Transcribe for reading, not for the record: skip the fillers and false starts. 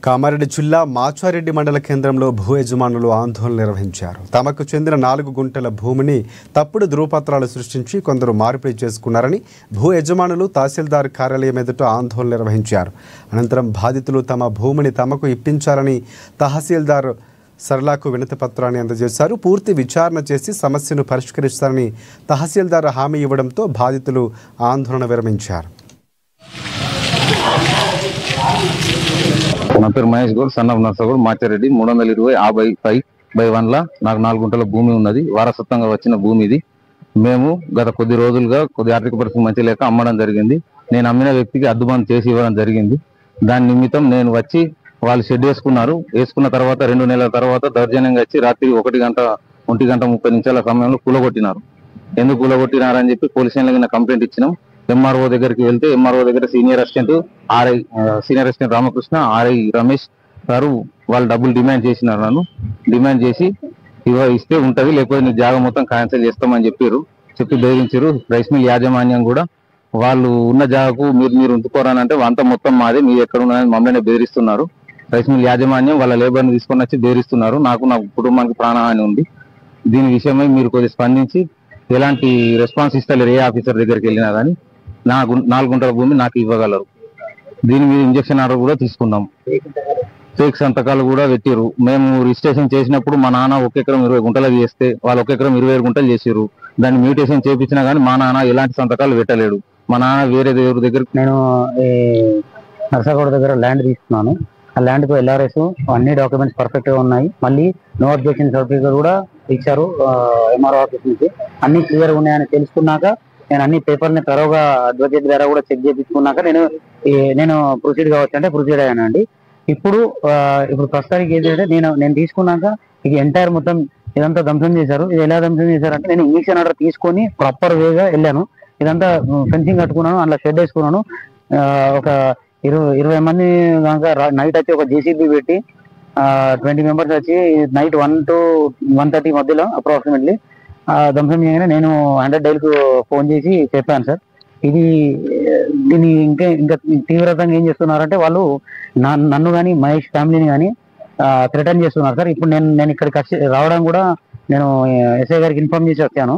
కామారెడ్డి జిల్లా మాచారెడ్డి మండల కేంద్రంలో భూ యజమానులు ఆందోళన నిర్వహించారు. తమకు చెందిన 4 గుంటల భూమిని తప్పుడు ధృవపత్రాలు సృష్టించి కొందరు మార్పిడి చేసుకున్నారని భూ యజమానులు తహసీల్దార్ కార్యాలయం ఎదుట ఆందోళన నిర్వహించారు. అనంతరం బాధితులు తమ భూమిని తమకు ఇప్పించాలని తహసీల్దార్ సరళకు వినతి పత్రాన్ని అందజేశారు. పూర్తి విచారణ చేసి సమస్యను పరిష్కరిస్తారని తహసీల్దార్ హామీ ఇవ్వడంతో బాధితులు ఆందోళన విరమించారు. నా పేరు మహేష్ గౌడ్, సన్ ఆఫ్ నర్సగౌడ్, మాచారెడ్డి. 320/5/1 నాకు 4 గుంటల భూమి ఉన్నది. వారసత్వంగా వచ్చిన భూమి ఇది. మేము గత కొద్ది రోజులుగా ఆర్థిక పరిస్థితి మంచి లేక అమ్మడం జరిగింది. నేను అమ్మిన వ్యక్తికి అద్దుబంద్ చేసి ఇవ్వడం జరిగింది. దాని నిమిత్తం నేను వచ్చి వాళ్ళు షెడ్ వేసుకున్నారు. వేసుకున్న తర్వాత 2 నెలల తర్వాత దౌర్జన్యంగా వచ్చి రాత్రి 1 గంట 30 నిమిషాల సమయంలో కూలగొట్టినారు. ఎందుకు కూలగొట్టినారని చెప్పి పోలీస్ స్టేషన్లో కంప్లైంట్ ఇచ్చినాం. ఎంఆర్ఓ దగ్గరికి వెళ్తే ఎంఆర్ఓ దగ్గర senior assistant Ramakrishna, RI Ramesh garu వాళ్ళు డబ్బులు డిమాండ్ చేసినారు. నన్ను డిమాండ్ చేసి ఇస్తే ఉంటది, లేకపోతే నీ జాగా మొత్తం క్యాన్సిల్ చేస్తామని చెప్పి బెదిరించారు. రైస్ మిల్ యాజమాన్యం కూడా వాళ్ళు ఉన్న జాగాకు మీరు ఉంచుకోరానంటే అంతా మొత్తం మాదే, మీరు ఎక్కడ ఉన్నారని మమ్మల్ని బెదిరిస్తున్నారు. రైస్ మిల్ యాజమాన్యం వాళ్ళ లేబర్ని తీసుకొని వచ్చి బెదిరిస్తున్నారు. నా కుటుంబానికి ప్రాణహాని ఉంది. దీని విషయమై మీరు కొద్దిగా స్పందించి ఎలాంటి రెస్పాన్స్ ఇస్తలేరు. ఏ ఆఫీసర్ దగ్గరికి వెళ్ళినా కానీ 4 గుంటల భూమి నాకు ఇవ్వగలరు. దీని మీద ఇంజక్షన్ ఆర్డర్ కూడా తీసుకున్నాం. ఫేక్ సంతకాలు కూడా పెట్టిరు. మేము రిజిస్ట్రేషన్ చేసినప్పుడు మా నాన్న 1 ఎకరం 20 గుంటలు చేస్తే వాళ్ళు 1 ఎకరం 27 గుంటలు చేసారు. దాన్ని మ్యూటేషన్ చేయించినా కానీ మా నాన్న ఎలాంటి సంతకాలు పెట్టలేడు. మా నాన్న వేరే ఎవరి దగ్గర నేను నర్సగౌడ్ దగ్గర ల్యాండ్ తీసుకున్నాను. ఆ ల్యాండ్కు ఎల్ఆర్ఎస్ అన్ని డాక్యుమెంట్స్ పర్ఫెక్ట్ గా ఉన్నాయి. మళ్ళీ నో అబ్జెక్షన్ సర్టిఫికేట్ కూడా ఇచ్చారు ఎంఆర్ఓ ఆఫీస్ నుంచి. అన్ని క్లియర్ ఉన్నాయని తెలుసుకున్నాక నేను అన్ని పేపర్ని తరోగా అడ్వకేట్ ద్వారా కూడా చెక్ చేయించుకున్నాక నేను ప్రొసీడ్ కావచ్చు అంటే ప్రొసీడ్ అయ్యానండి. ఇప్పుడు ప్రస్తుతానికి ఏంటంటే నేను తీసుకున్నాక ఇది ఎంటైర్ మొత్తం ఇదంతా ధ్వంసం చేశారు. ఇది ఎలా ధ్వంసం చేశారంటే నేను ఇంజక్షన్ ఆర్డర్ తీసుకొని ప్రాపర్ వేగా వెళ్ళాను. ఇదంతా ఫెన్సింగ్ కట్టుకున్నాను, అందులో షెడ్ వేసుకున్నాను. ఒక 20 మంది కనుక నైట్ వచ్చి ఒక జేసీబీ పెట్టి 20 మెంబర్స్ వచ్చి నైట్ 1 to 1:30 మధ్యలో అప్రాక్సిమేట్లీ ధ్వంసం చేయగానే నేను 100 డైల్కు ఫోన్ చేసి చెప్పాను సార్. దీన్ని ఇంకా తీవ్రతంగా ఏం చేస్తున్నారంటే వాళ్ళు నన్ను కానీ మహేష్ ఫ్యామిలీని కానీ థ్రెటన్ చేస్తున్నారు సార్. ఇప్పుడు నేను ఇక్కడికి రావడం కూడా నేను ఎస్ఐ గారికి ఇన్ఫార్మ్ చేసి వచ్చాను.